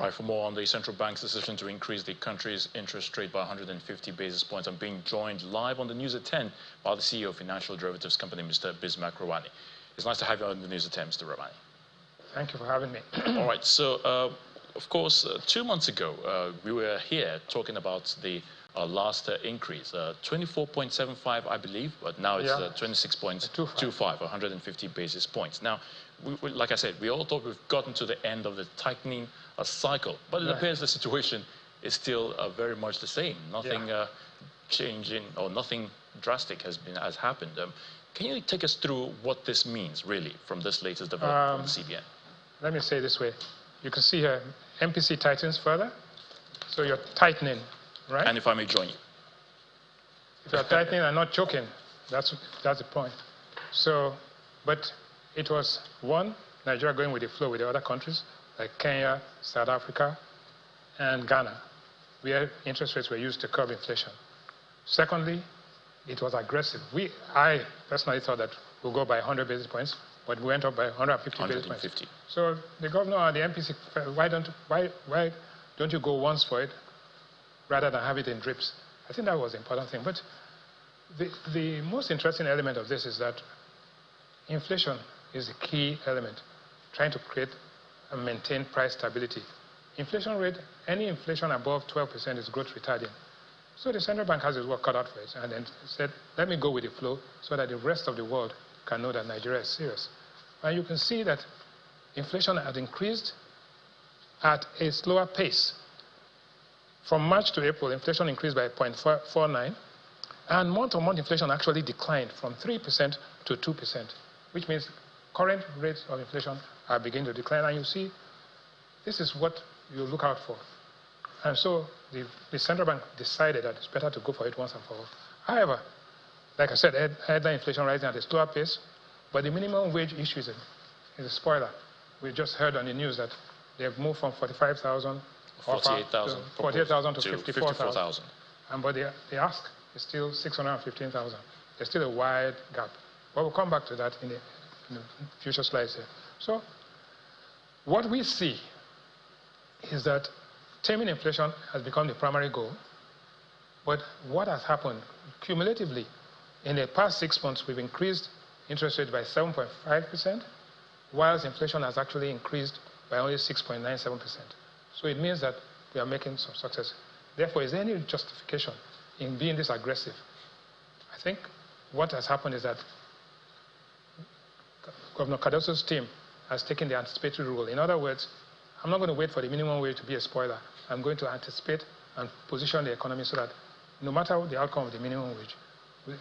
Right, for more on the central bank's decision to increase the country's interest rate by 150 basis points, I'm being joined live on the News at 10 by the CEO of financial derivatives company, Mr. Bismarck Rewane. It's nice to have you on the News at 10, Mr. Rewane. Thank you for having me. All right, so of course, 2 months ago, we were here talking about the last increase, 24.75, I believe, but now it's 26.25, 150 basis points. Now, like I said, we all thought we've gotten to the end of the tightening cycle, but it appears the situation is still very much the same. Nothing changing or nothing drastic has happened. Can you take us through what this means, really, from this latest development from the CBN? Let me say it this way. You can see here, MPC tightens further, so you're tightening, right? And if I may join you. If you're tightening and not choking, that's the point. So, but it was, one, Nigeria going with the flow with the other countries, like Kenya, South Africa, and Ghana, where interest rates were used to curb inflation. Secondly, it was aggressive. I personally thought that we'll go by 100 basis points, but we went up by 150 basis points. So the governor and the MPC, why don't you go once for it rather than have it in drips? I think that was the important thing. But the most interesting element of this is that inflation is the key element, trying to create and maintain price stability. Inflation rate, any inflation above 12% is growth retarding. So the central bank has its work cut out for it, and then said, let me go with the flow so that the rest of the world can know that Nigeria is serious. And you can see that inflation had increased at a slower pace. From March to April, inflation increased by 0.49, and month-on-month inflation actually declined from 3% to 2%, which means current rates of inflation are beginning to decline. And you see, this is what you look out for. And so the central bank decided that it's better to go for it once and for all. However, like I said, headline inflation rising at a slower pace, but the minimum wage issue is a spoiler. We just heard on the news that they've moved from 45,000 to 54,000. But the ask is still 615,000. There's still a wide gap. But we'll come back to that in the future slides here. So what we see is that taming inflation has become the primary goal. But what has happened cumulatively in the past 6 months, we've increased interest rate by 7.5%, whilst inflation has actually increased by only 6.97%. So it means that we are making some success. Therefore, is there any justification in being this aggressive? I think what has happened is that Governor Cardoso's team has taken the anticipatory rule. In other words, I'm not going to wait for the minimum wage to be a spoiler. I'm going to anticipate and position the economy so that no matter the outcome of the minimum wage,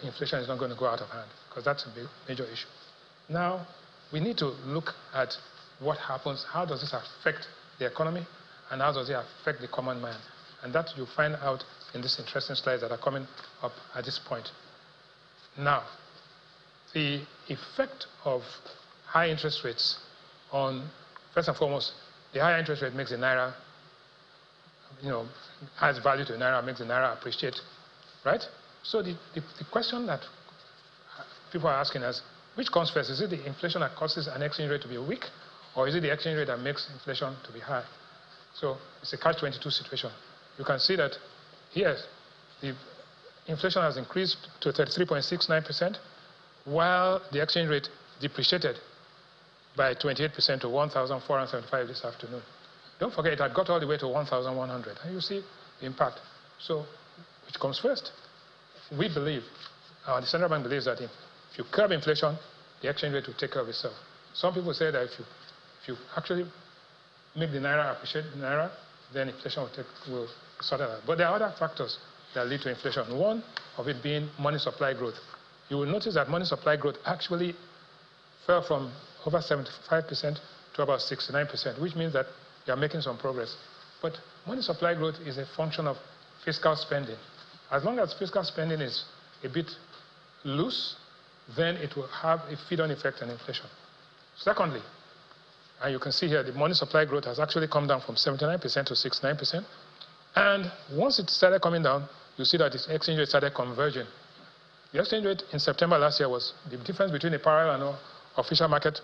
inflation is not going to go out of hand, because that's a major issue. Now, we need to look at what happens, how does this affect the economy, and how does it affect the common man. And that you'll find out in these interesting slides that are coming up at this point. Now, the effect of high interest rates on, first and foremost, the higher interest rate makes the naira, adds value to the naira, makes the naira appreciate, right? So the question that people are asking is, which comes first? Is it the inflation that causes an exchange rate to be weak, or is it the exchange rate that makes inflation to be high? So it's a catch-22 situation. You can see that here, the inflation has increased to 33.69%, while the exchange rate depreciated by 28% to 1,475 this afternoon. Don't forget, it had got all the way to 1,100. And you see the impact. So, which comes first? We believe, the central bank believes that if you curb inflation, the exchange rate will take care of itself. Some people say that if you actually make the naira appreciate the naira, then inflation will sort it out. But there are other factors that lead to inflation. One of it being money supply growth. You will notice that money supply growth actually fell from over 75% to about 69%, which means that you are making some progress. But money supply growth is a function of fiscal spending. As long as fiscal spending is a bit loose, then it will have a feed-on effect on inflation. Secondly, and you can see here, the money supply growth has actually come down from 79% to 69%. And once it started coming down, you see that its exchange rate started converging. The exchange rate in September last year was, the difference between the parallel and official market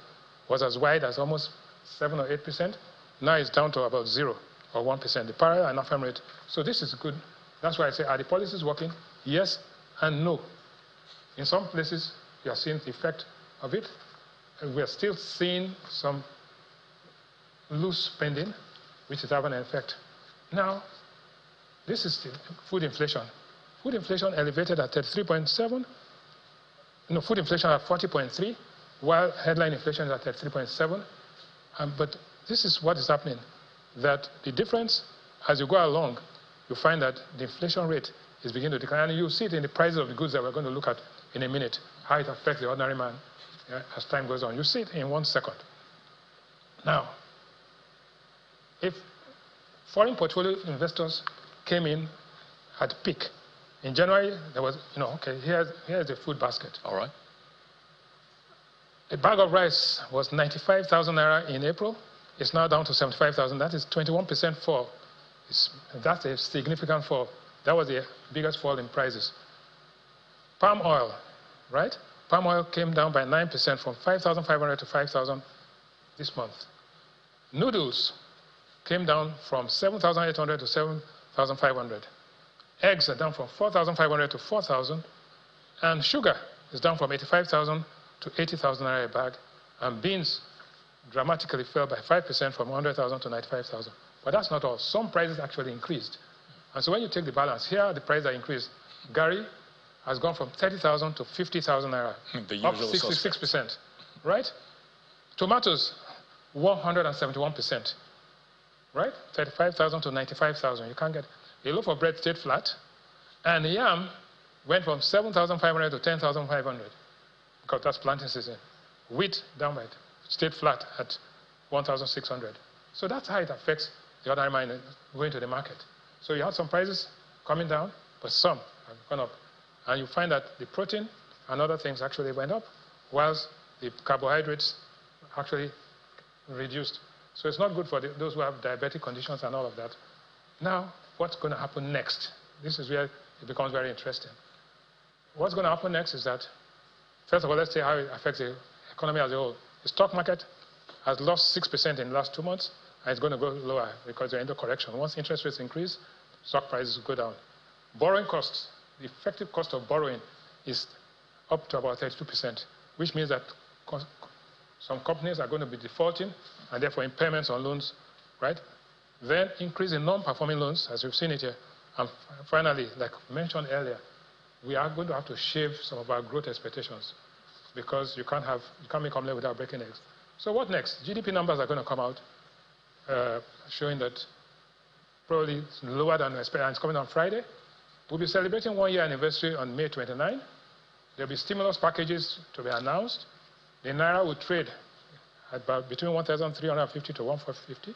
was as wide as almost 7 or 8%. Now it's down to about 0. or 1%, the parallel and FM rate. So this is good. That's why I say, are the policies working? Yes and no. In some places, you are seeing the effect of it. And we are still seeing some loose spending, which is having an effect. Now, this is the food inflation. Food inflation elevated at 33.7. No, food inflation at 40.3, while headline inflation is at 33.7. But this is what is happening, that the difference, as you go along, you find that the inflation rate is beginning to decline. And you see it in the prices of the goods that we're going to look at in a minute, how it affects the ordinary man as time goes on. You see it in 1 second. Now, if foreign portfolio investors came in at peak, in January, there was, okay, here's the food basket. All right. A bag of rice was 95,000 naira in April. It's now down to 75,000. That is 21% fall. That's a significant fall. That was the biggest fall in prices. Palm oil, right? Palm oil came down by 9% from 5,500 to 5,000 this month. Noodles came down from 7,800 to 7,500. Eggs are down from 4,500 to 4,000. And sugar is down from 85,000 to 80,000 naira a bag. And beans dramatically fell by 5% from 100,000 to 95,000. But that's not all. Some prices actually increased. And so when you take the balance, here the prices are increased. Gari has gone from 30,000 to 50,000 naira, up 66%, right? Tomatoes, 171%, right? 35,000 to 95,000. You can't get. A loaf of bread stayed flat, and yam went from 7,500 to 10,500 because that's planting season. Wheat down by stayed flat at 1,600. So that's how it affects the ordinary man going to the market. So you have some prices coming down, but some have gone up. And you find that the protein and other things actually went up, whilst the carbohydrates actually reduced. So it's not good for those who have diabetic conditions and all of that. Now, what's going to happen next? This is where it becomes very interesting. What's going to happen next is that, first of all, let's see how it affects the economy as a whole. The stock market has lost 6% in the last 2 months, and it's going to go lower because they're into correction. Once interest rates increase, stock prices go down. Borrowing costs, the effective cost of borrowing is up to about 32%, which means that some companies are going to be defaulting, and therefore impairments on loans, right? Then increase in non-performing loans, as you've seen it here. And finally, like mentioned earlier, we are going to have to shave some of our growth expectations because you can't make omelette without breaking eggs. So what next? GDP numbers are going to come out showing that probably it's lower than expected, and it's coming on Friday. We'll be celebrating 1 year anniversary on May 29. There'll be stimulus packages to be announced. The Naira will trade at about between 1,350 to 1,450.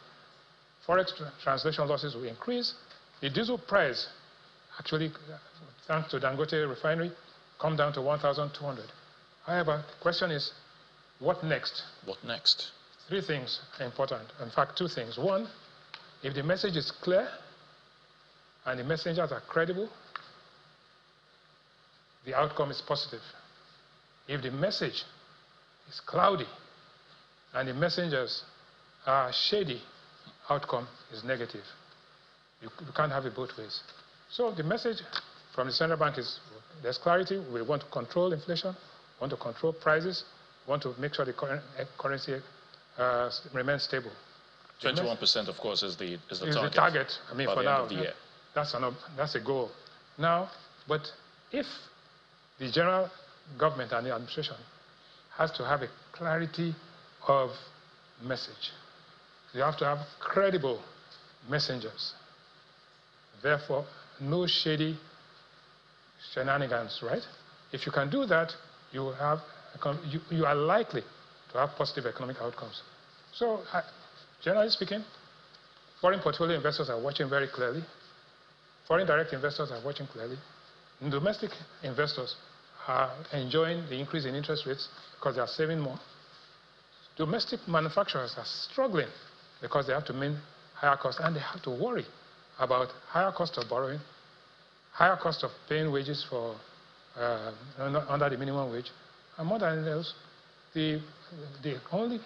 Forex translation losses will increase. The diesel price, actually, thanks to Dangote refinery, come down to 1,200. However, the question is, what next? What next? 3 things are important. In fact, 2 things. One, if the message is clear and the messengers are credible, the outcome is positive. If the message is cloudy and the messengers are shady, outcome is negative. You can't have it both ways. So the message from the central bank is there's clarity. We want to control inflation, want to control prices, want to make sure the currency remains stable. 21%, of course, is the target. Is the target. I mean, by for the now, end of the year. that's a goal. Now, but if the general government and the administration has to have a clarity of message, you have to have credible messengers. Therefore, no shady shenanigans, right? If you can do that, you are likely to have positive economic outcomes. So, generally speaking, foreign portfolio investors are watching very clearly. Foreign direct investors are watching clearly. And domestic investors are enjoying the increase in interest rates because they are saving more. Domestic manufacturers are struggling because they have to maintain higher costs, and they have to worry about higher cost of borrowing, higher cost of paying wages for under the minimum wage, and more than anything else, the only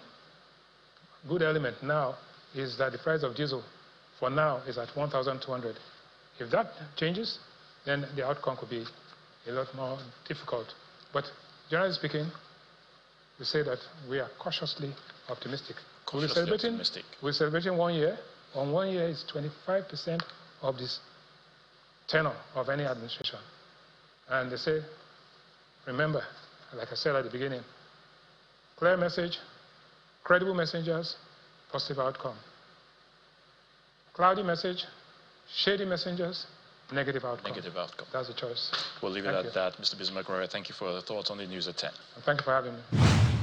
good element now is that the price of diesel for now is at 1,200. If that changes, then the outcome could be a lot more difficult. But generally speaking, we say that we are cautiously optimistic. We're celebrating 1 year. On 1 year is 25% of this tenure of any administration. And they say, remember, like I said at the beginning, clear message, credible messengers, positive outcome. Cloudy message, shady messengers, negative outcome. Negative outcome. That's the choice. We'll leave it at that. Mr. Bismarck, thank you for the thoughts on the news at 10. And thank you for having me.